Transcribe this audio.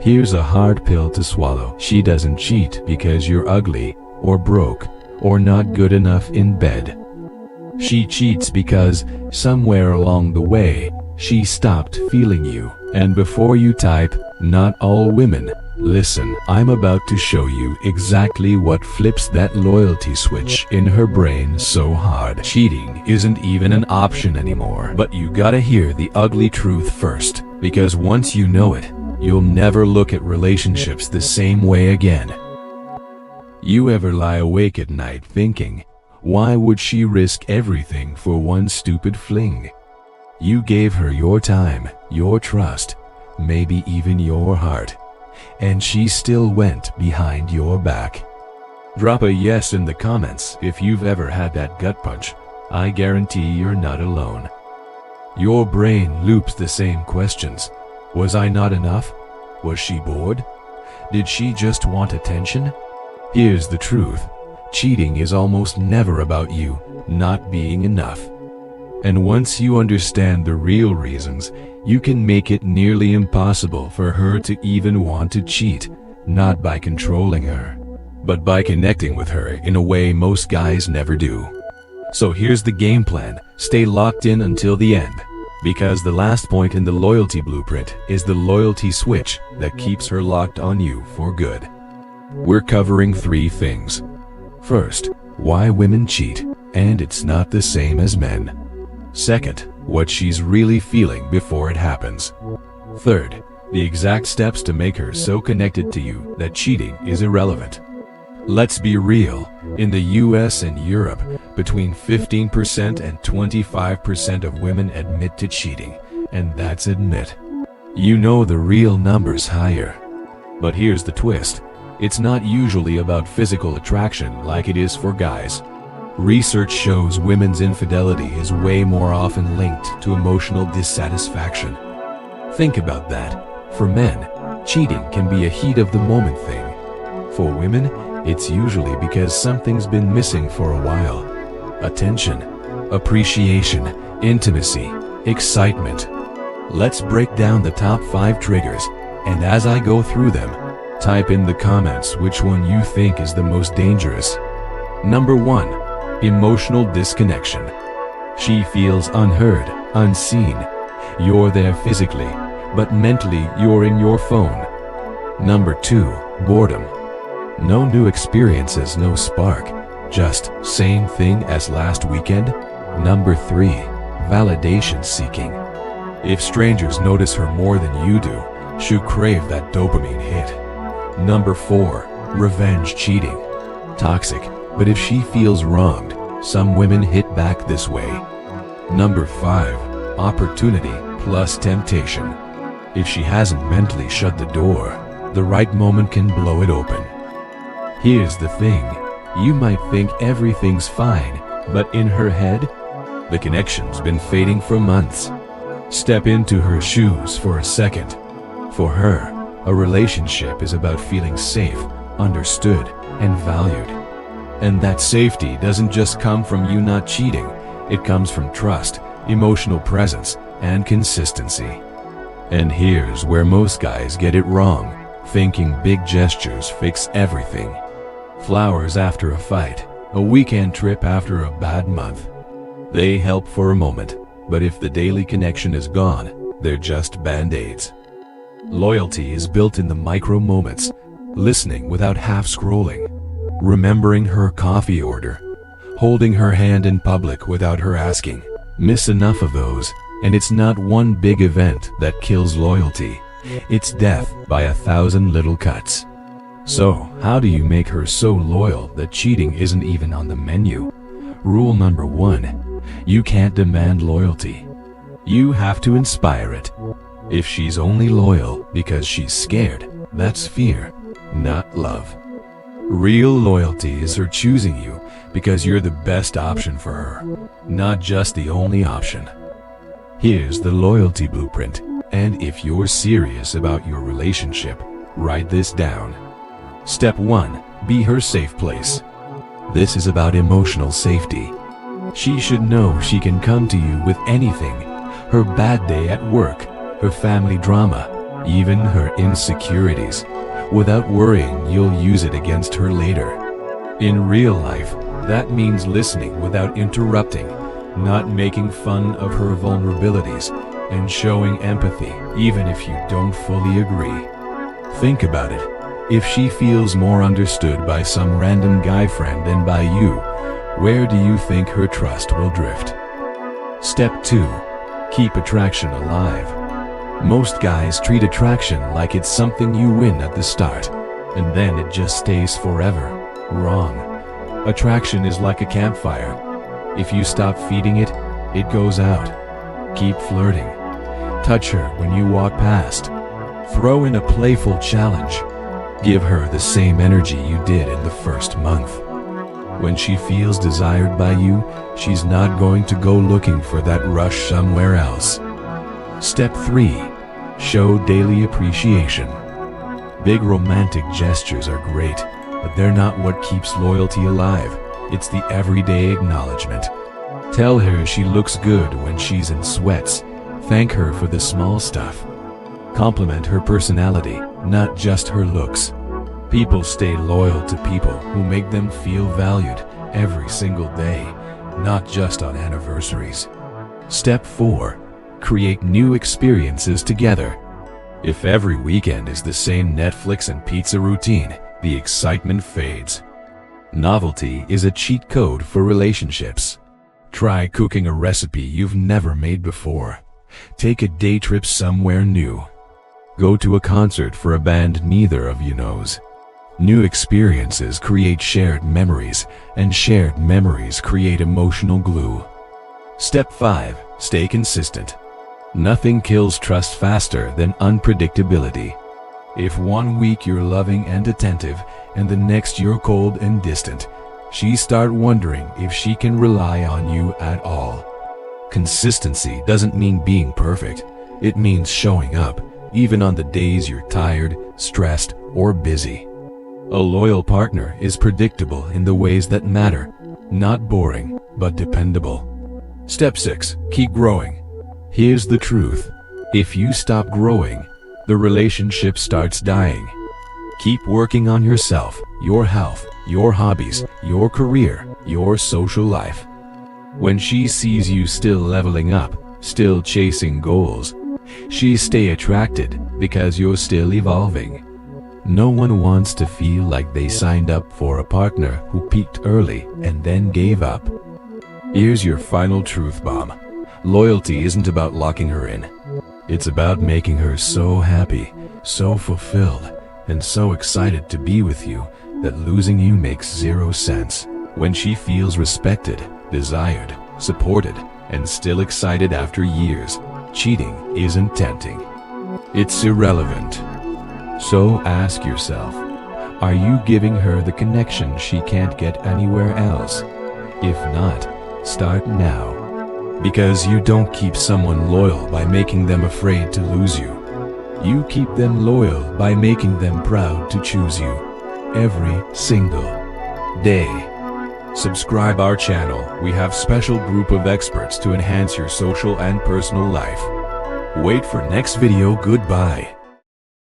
Here's a hard pill to swallow. She doesn't cheat because you're ugly, or broke, or not good enough in bed. She cheats because, somewhere along the way, she stopped feeling you. And before you type, "Not all women," listen, I'm about to show you exactly what flips that loyalty switch in her brain so hard. Cheating isn't even an option anymore. But you gotta hear the ugly truth first, because once you know it, you'll never look at relationships the same way again. You ever lie awake at night thinking, why would she risk everything for one stupid fling? You gave her your time, your trust, maybe even your heart, and she still went behind your back. Drop a yes in the comments if you've ever had that gut punch. I guarantee you're not alone. Your brain loops the same questions. Was I not enough? Was she bored? Did she just want attention? Here's the truth. Cheating is almost never about you not being enough. And once you understand the real reasons, you can make it nearly impossible for her to even want to cheat, not by controlling her, but by connecting with her in a way most guys never do. So here's the game plan. Stay locked in until the end, because the last point in the loyalty blueprint is the loyalty switch that keeps her locked on you for good. We're covering 3 things. First, why women cheat, and it's not the same as men. Second, what she's really feeling before it happens. Third, the exact steps to make her so connected to you that cheating is irrelevant. Let's be real, in the US and Europe, between 15% and 25% of women admit to cheating, and that's admit. You know the real number's higher. But here's the twist. It's not usually about physical attraction like it is for guys. Research shows women's infidelity is way more often linked to emotional dissatisfaction. Think about that. For men, cheating can be a heat-of-the-moment thing. For women, it's usually because something's been missing for a while. Attention, appreciation, intimacy, excitement. Let's break down the top 5 triggers, and as I go through them, type in the comments which one you think is the most dangerous. Number 1. Emotional disconnection. She feels unheard, unseen. You're there physically, but mentally you're in your phone. Number 2. Boredom. No new experiences, no spark. Just same thing as last weekend. Number 3. Validation seeking. If strangers notice her more than you do, she'll crave that dopamine hit. Number 4. Revenge cheating. Toxic, but if she feels wronged, some women hit back this way. Number 5. Opportunity plus temptation. If she hasn't mentally shut the door, the right moment can blow it open. Here's the thing. You might think everything's fine, but in her head, the connection's been fading for months. Step into her shoes for a second. For her, a relationship is about feeling safe, understood, and valued. And that safety doesn't just come from you not cheating, it comes from trust, emotional presence, and consistency. And here's where most guys get it wrong, thinking big gestures fix everything. Flowers after a fight, a weekend trip after a bad month. They help for a moment, but if the daily connection is gone, they're just band-aids. Loyalty is built in the micro moments, listening without half scrolling, remembering her coffee order, holding her hand in public without her asking. Miss enough of those, and it's not one big event that kills loyalty. It's death by 1,000 little cuts. So, how do you make her so loyal that cheating isn't even on the menu? Rule number 1. You can't demand loyalty. You have to inspire it. If she's only loyal because she's scared, that's fear, not love. Real loyalty is her choosing you because you're the best option for her, not just the only option. Here's the loyalty blueprint, and if you're serious about your relationship, write this down. Step 1. Be her safe place. This is about emotional safety. She should know she can come to you with anything. Her bad day at work, her family drama, even her insecurities, without worrying you'll use it against her later. In real life, that means listening without interrupting, not making fun of her vulnerabilities, and showing empathy even if you don't fully agree. Think about it. If she feels more understood by some random guy friend than by you, where do you think her trust will drift? Step 2. Keep attraction alive. Most guys treat attraction like it's something you win at the start, and then it just stays forever. Wrong. Attraction is like a campfire. If you stop feeding it, it goes out. Keep flirting. Touch her when you walk past. Throw in a playful challenge. Give her the same energy you did in the first month. When she feels desired by you, she's not going to go looking for that rush somewhere else. Step 3. Show daily appreciation. Big romantic gestures are great, but they're not what keeps loyalty alive. It's the everyday acknowledgement. Tell her she looks good when she's in sweats. Thank her for the small stuff. Compliment her personality, not just her looks. People stay loyal to people who make them feel valued every single day, not just on anniversaries. Step 4. Create new experiences together. If every weekend is the same Netflix and pizza routine, the excitement fades. Novelty is a cheat code for relationships. Try cooking a recipe you've never made before. Take a day trip somewhere new. Go to a concert for a band neither of you knows. New experiences create shared memories, and shared memories create emotional glue. Step 5. Stay consistent. Nothing kills trust faster than unpredictability. If one week you're loving and attentive, and the next you're cold and distant, she starts wondering if she can rely on you at all. Consistency doesn't mean being perfect. It means showing up, even on the days you're tired, stressed, or busy. A loyal partner is predictable in the ways that matter, not boring, but dependable. Step 6. Keep growing. Here's the truth. If you stop growing, the relationship starts dying. Keep working on yourself, your health, your hobbies, your career, your social life. When she sees you still leveling up, still chasing goals, she stays attracted because you're still evolving. No one wants to feel like they signed up for a partner who peaked early and then gave up. Here's your final truth bomb. Loyalty isn't about locking her in. It's about making her so happy, so fulfilled, and so excited to be with you that losing you makes zero sense. When she feels respected, desired, supported, and still excited after years, cheating isn't tempting. It's irrelevant. So ask yourself, are you giving her the connection she can't get anywhere else? If not, start now. Because you don't keep someone loyal by making them afraid to lose you. You keep them loyal by making them proud to choose you every single day. Subscribe our channel. We have special group of experts to enhance your social and personal life. Wait for next video. Goodbye.